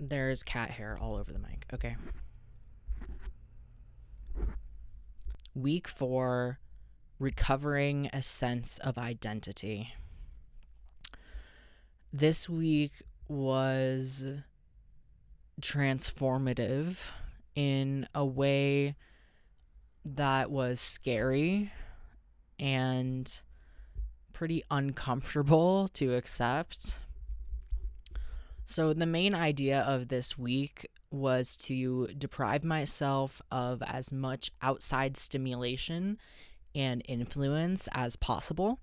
There's cat hair all over the mic. Okay. Week 4, recovering a sense of identity. This week was transformative in a way that was scary and pretty uncomfortable to accept. So the main idea of this week was to deprive myself of as much outside stimulation and influence as possible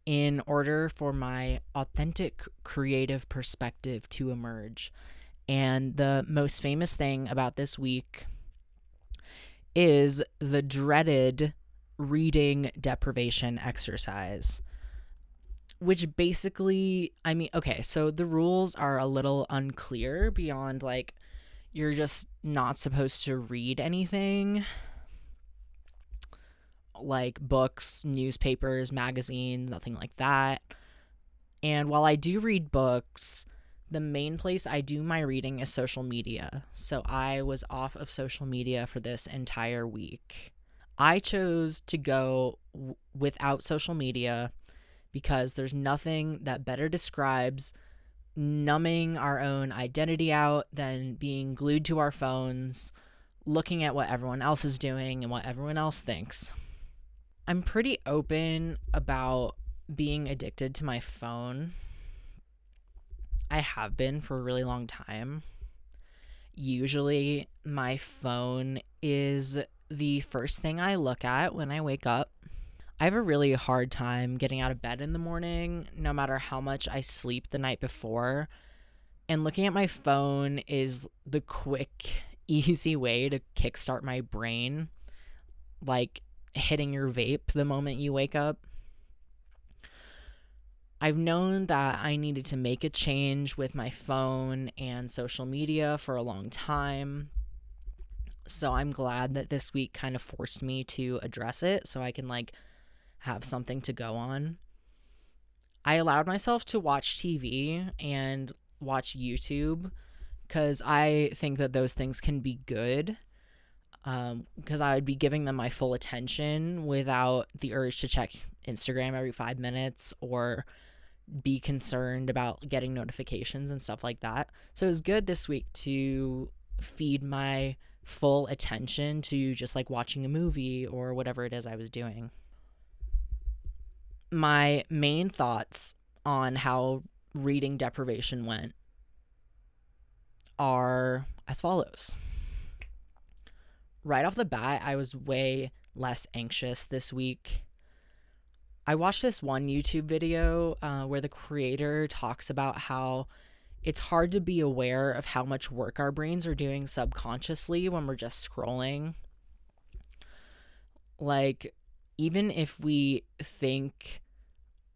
in order for my authentic creative perspective to emerge. And the most famous thing about this week is the dreaded reading deprivation exercise, which basically, okay, so the rules are a little unclear beyond like you're just not supposed to read anything like books, newspapers, magazines, nothing like that. And while I do read books, the main place I do my reading is social media. So I was off of social media for this entire week. I chose to go without social media because there's nothing that better describes numbing our own identity out than being glued to our phones, looking at what everyone else is doing and what everyone else thinks. I'm pretty open about being addicted to my phone. I have been for a really long time. Usually, my phone is the first thing I look at when I wake up. I have a really hard time getting out of bed in the morning, no matter how much I sleep the night before. And looking at my phone is the quick, easy way to kickstart my brain, like hitting your vape the moment you wake up. I've known that I needed to make a change with my phone and social media for a long time. So I'm glad that this week kind of forced me to address it so I can have something to go on. I allowed myself to watch TV and watch YouTube because I think that those things can be good, because I would be giving them my full attention without the urge to check Instagram every 5 minutes or be concerned about getting notifications and stuff like that. So it was good this week to feed my full attention to just watching a movie or whatever it is I was doing. My main thoughts on how reading deprivation went are as follows. Right off the bat, I was way less anxious this week. I watched this one YouTube video where the creator talks about how it's hard to be aware of how much work our brains are doing subconsciously when we're just scrolling. Even if we think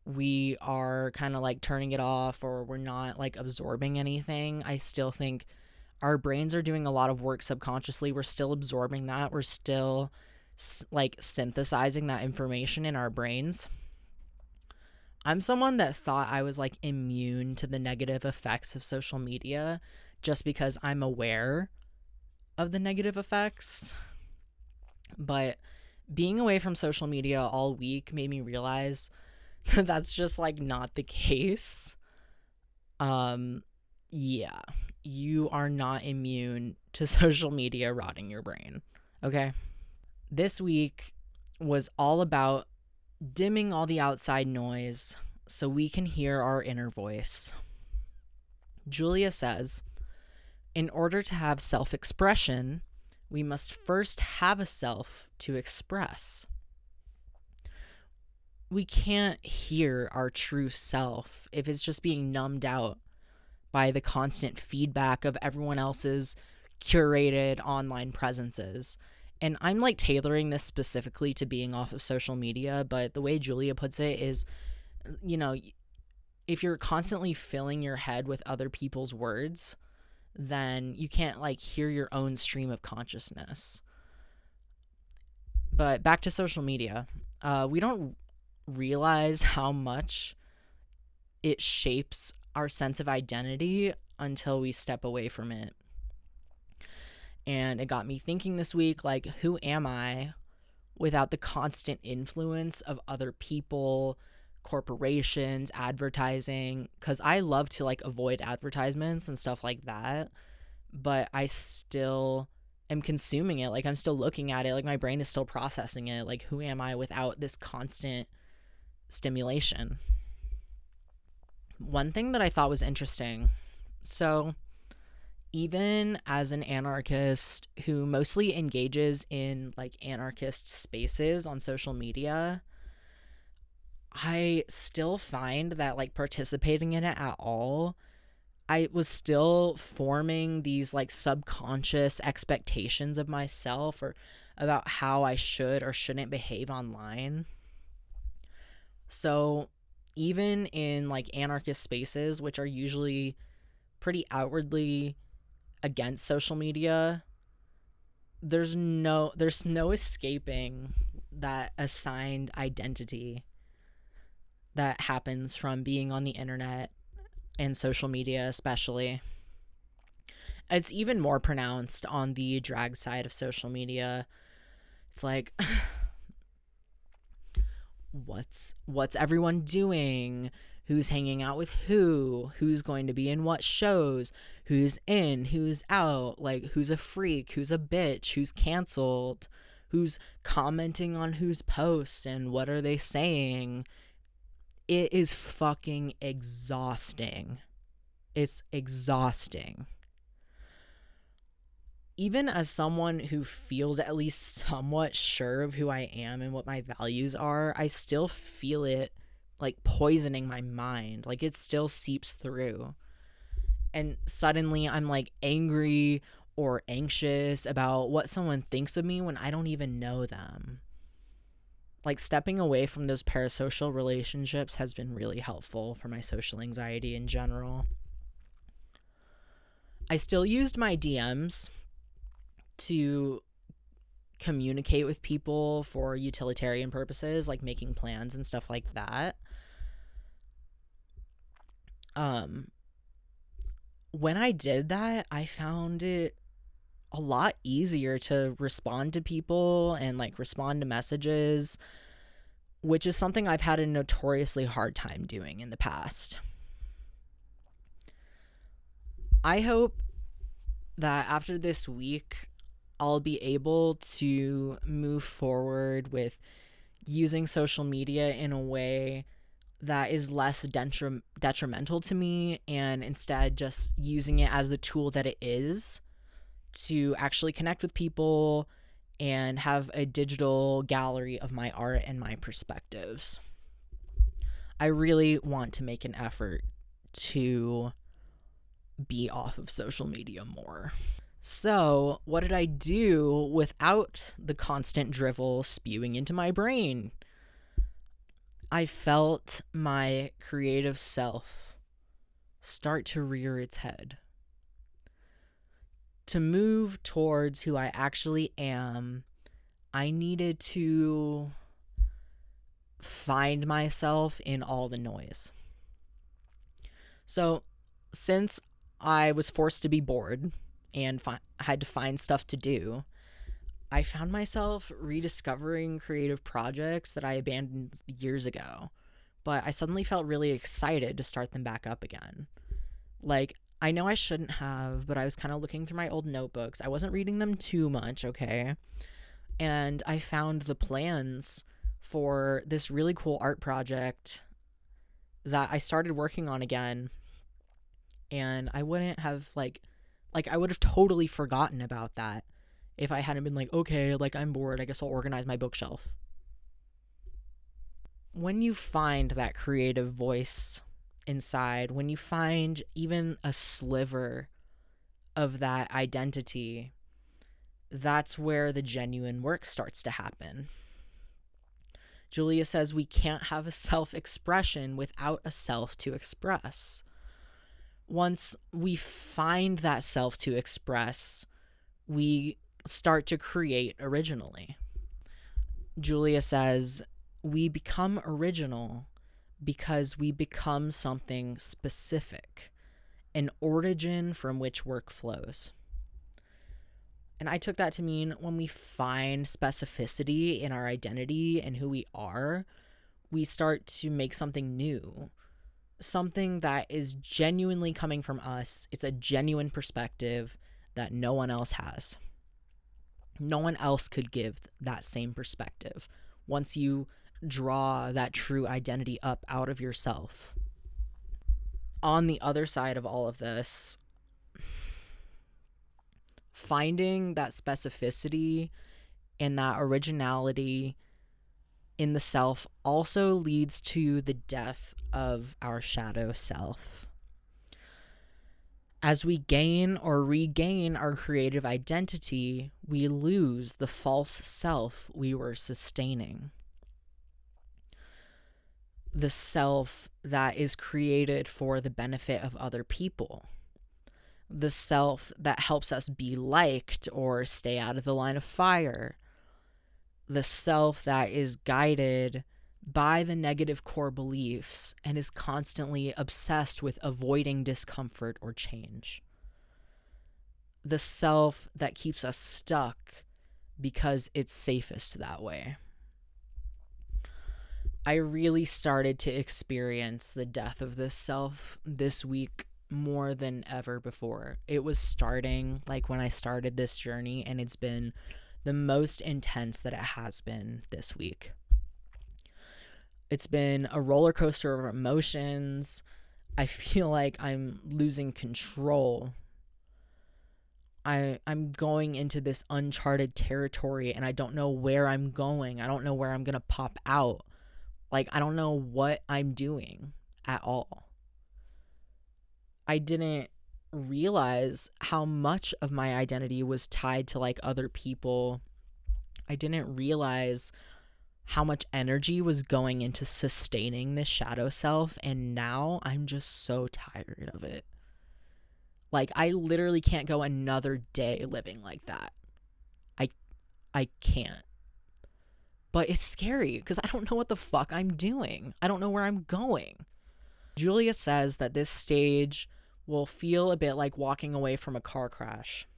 we are kind of turning it off or we're not absorbing anything, I still think our brains are doing a lot of work subconsciously. We're still absorbing that. We're still synthesizing that information in our brains. I'm someone that thought I was immune to the negative effects of social media just because I'm aware of the negative effects. But being away from social media all week made me realize that's just not the case. Yeah, you are not immune to social media rotting your brain. Okay. This week was all about dimming all the outside noise so we can hear our inner voice. Julia says, in order to have self-expression, we must first have a self to express. We can't hear our true self if it's just being numbed out by the constant feedback of everyone else's curated online presences. And I'm tailoring this specifically to being off of social media, but the way Julia puts it is, if you're constantly filling your head with other people's words, then you can't hear your own stream of consciousness. But back to social media. We don't realize how much it shapes our sense of identity until we step away from it. And it got me thinking this week, like, who am I without the constant influence of other people, corporations, advertising? Because I love to like avoid advertisements and stuff like that, but I still am consuming it. Like, I'm still looking at it. Like, my brain is still processing it. Like, who am I without this constant stimulation? One thing that I thought was interesting, so even as an anarchist who mostly engages in like anarchist spaces on social media, I still find that like participating in it at all, I was still forming these like subconscious expectations of myself or about how I should or shouldn't behave online. So even in like anarchist spaces, which are usually pretty outwardly against social media, there's no escaping that assigned identity that happens from being on the internet and social media especially. It's even more pronounced on the drag side of social media. It's like what's everyone doing? Who's hanging out with who's going to be in what shows, who's in, who's out, like who's a freak, who's a bitch, who's canceled, who's commenting on whose posts and what are they saying. It is fucking exhausting. It's exhausting. Even as someone who feels at least somewhat sure of who I am and what my values are, I still feel it like poisoning my mind. Like, it still seeps through. And suddenly I'm like angry or anxious about what someone thinks of me when I don't even know them. Like, stepping away from those parasocial relationships has been really helpful for my social anxiety in general. I still used my DMs to communicate with people for utilitarian purposes, like making plans and stuff like that. When I did that, I found it a lot easier to respond to people and like respond to messages, which is something I've had a notoriously hard time doing in the past. I hope that after this week, I'll be able to move forward with using social media in a way that is less detrimental to me, and instead just using it as the tool that it is to actually connect with people and have a digital gallery of my art and my perspectives. I really want to make an effort to be off of social media more. So, what did I do without the constant drivel spewing into my brain? I felt my creative self start to rear its head. To move towards who I actually am, I needed to find myself in all the noise. So, since I was forced to be bored and had to find stuff to do, I found myself rediscovering creative projects that I abandoned years ago, but I suddenly felt really excited to start them back up again. Like, I know I shouldn't have, but I was kind of looking through my old notebooks. I wasn't reading them too much, okay? And I found the plans for this really cool art project that I started working on again, and I wouldn't have, I would have totally forgotten about that if I hadn't been like, okay, like, I'm bored, I guess I'll organize my bookshelf. When you find that creative voice inside, when you find even a sliver of that identity, that's where the genuine work starts to happen. Julia says we can't have a self-expression without a self to express. Once we find that self to express, we start to create originally. Julia says we become original because we become something specific an origin from which work flows. And I took that to mean when we find specificity in our identity and who we are, we start to make something new, something that is genuinely coming from us. It's a genuine perspective that no one else has. No one else could give that same perspective once you draw that true identity up out of yourself. On the other side of all of this, finding that specificity and that originality in the self also leads to the death of our shadow self. As we gain or regain our creative identity, we lose the false self we were sustaining. The self that is created for the benefit of other people. The self that helps us be liked or stay out of the line of fire. The self that is guided by the negative core beliefs and is constantly obsessed with avoiding discomfort or change. The self that keeps us stuck because it's safest that way. I really started to experience the death of this self this week more than ever before. It was starting like when I started this journey, and it's been the most intense that it has been this week. It's been a roller coaster of emotions. I feel like I'm losing control. I'm going into this uncharted territory, and I don't know where I'm going. I don't know where I'm going to pop out. Like, I don't know what I'm doing at all. I didn't realize how much of my identity was tied to like other people. I didn't realize how much energy was going into sustaining this shadow self, and now I'm just so tired of it. Like, I literally can't go another day living like that. I can't. But it's scary because I don't know what the fuck I'm doing. I don't know where I'm going. Julia says that this stage will feel a bit like walking away from a car crash.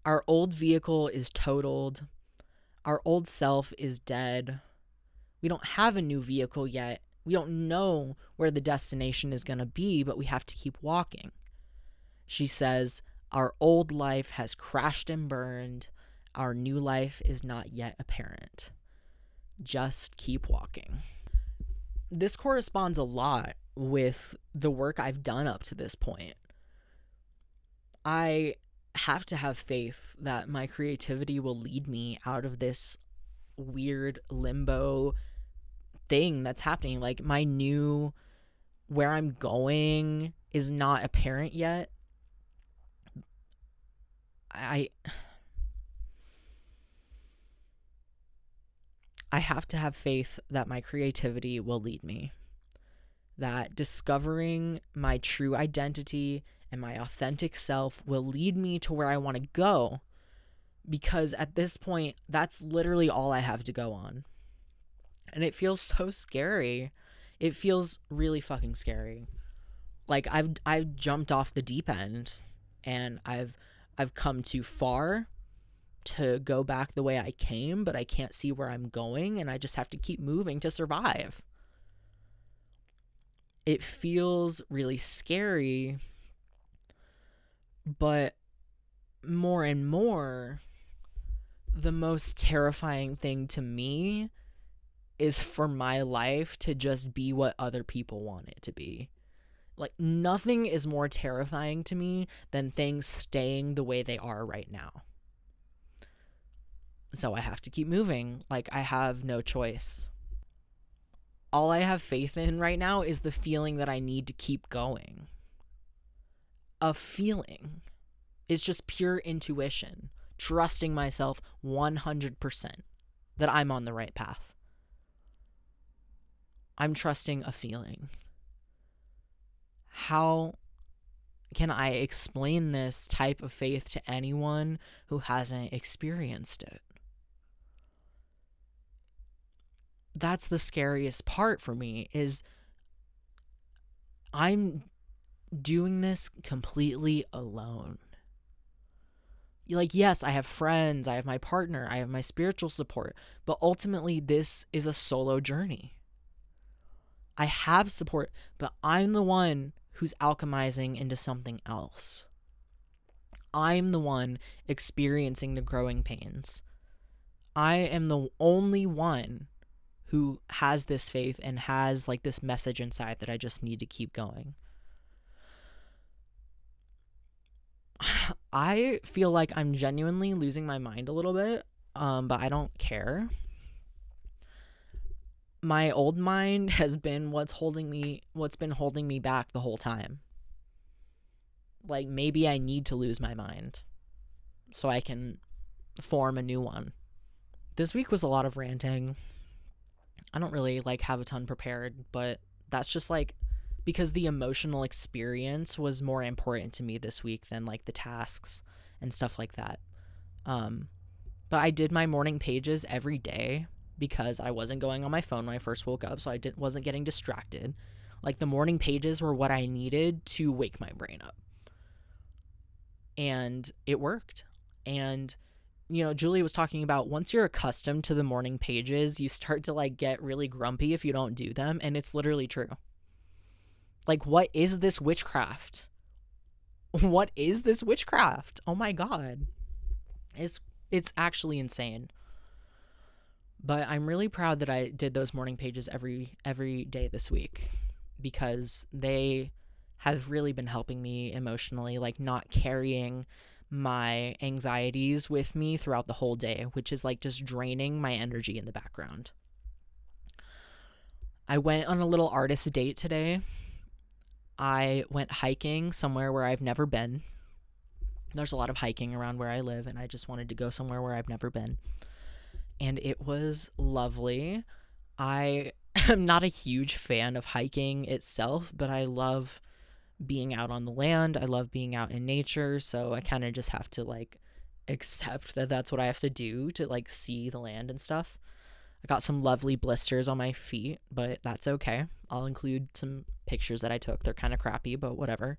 Our old vehicle is totaled. Our old self is dead. We don't have a new vehicle yet. We don't know where the destination is going to be, but we have to keep walking. She says, our old life has crashed and burned. Our new life is not yet apparent. Just keep walking. This corresponds a lot with the work I've done up to this point. I have to have faith that my creativity will lead me out of this weird limbo thing that's happening. Like, where I'm going is not apparent yet. I have to have faith that my creativity will lead me. That discovering my true identity and my authentic self will lead me to where I want to go. Because at this point, that's literally all I have to go on. And it feels so scary. It feels really fucking scary. Like, I've jumped off the deep end, and I've come too far to go back the way I came, but I can't see where I'm going, and I just have to keep moving to survive. It feels really scary, but more and more, the most terrifying thing to me is for my life to just be what other people want it to be. Like, nothing is more terrifying to me than things staying the way they are right now. So I have to keep moving. Like, I have no choice. All I have faith in right now is the feeling that I need to keep going. A feeling. It's just pure intuition. Trusting myself 100% that I'm on the right path. I'm trusting a feeling. How can I explain this type of faith to anyone who hasn't experienced it? That's the scariest part for me, is I'm doing this completely alone. Like, yes, I have friends, I have my partner, I have my spiritual support, but ultimately this is a solo journey. I have support, but I'm the one who's alchemizing into something else. I'm the one experiencing the growing pains. I am the only one who has this faith and has like this message inside that I just need to keep going. I feel like I'm genuinely losing my mind a little bit, but I don't care. My old mind has been what's been holding me back the whole time. Like, maybe I need to lose my mind so I can form a new one. This week was a lot of ranting. I don't really like have a ton prepared, but that's just like because the emotional experience was more important to me this week than like the tasks and stuff like that. But I did my morning pages every day because I wasn't going on my phone when I first woke up, so I wasn't getting distracted. Like, the morning pages were what I needed to wake my brain up. And it worked. And, you know, Julie was talking about once you're accustomed to the morning pages, you start to like get really grumpy if you don't do them. And it's literally true. Like, what is this witchcraft? What is this witchcraft? Oh my God. It's actually insane. But I'm really proud that I did those morning pages every day this week because they have really been helping me emotionally, like not carrying my anxieties with me throughout the whole day, which is like just draining my energy in the background. I went on a little artist date today. I went hiking somewhere where I've never been. There's a lot of hiking around where I live, and I just wanted to go somewhere where I've never been. And it was lovely. I am not a huge fan of hiking itself, but I love being out on the land. I love being out in nature, so I kind of just have to like accept that that's what I have to do to like see the land and stuff. I got some lovely blisters on my feet, but that's okay. I'll include some pictures that I took. They're kind of crappy, but whatever.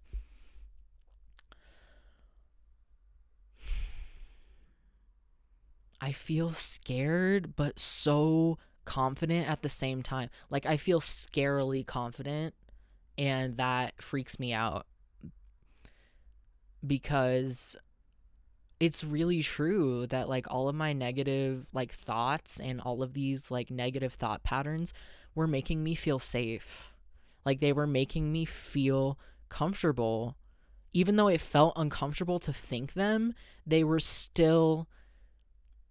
I feel scared, but so confident at the same time. Like, I feel scarily confident, and that freaks me out because it's really true that like all of my negative like thoughts and all of these like negative thought patterns were making me feel safe. Like, they were making me feel comfortable. Even though it felt uncomfortable to think them, they were still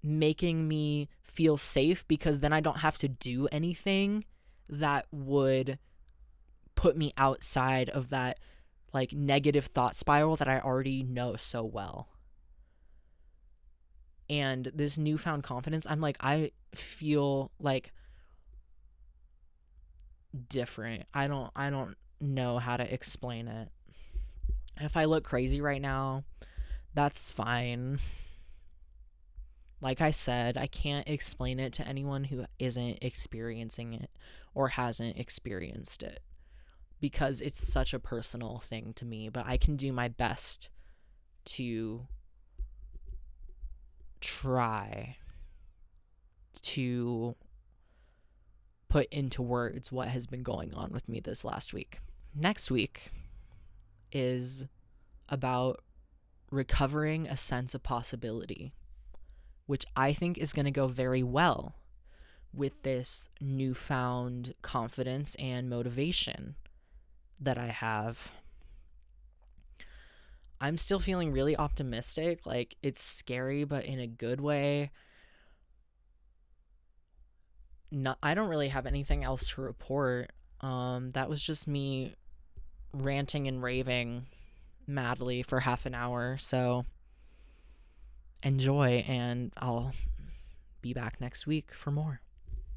making me feel safe because then I don't have to do anything that would put me outside of that like negative thought spiral that I already know so well. And this newfound confidence, I'm like, I feel like different. I don't know how to explain it. If I look crazy right now, that's fine. Like I said, I can't explain it to anyone who isn't experiencing it or hasn't experienced it because it's such a personal thing to me, but I can do my best to try to put into words what has been going on with me this last week. Next week is about recovering a sense of possibility, which I think is going to go very well with this newfound confidence and motivation that I have. I'm still feeling really optimistic. Like, it's scary, but in a good way. I don't really have anything else to report. That was just me ranting and raving madly for half an hour. So enjoy, and I'll be back next week for more.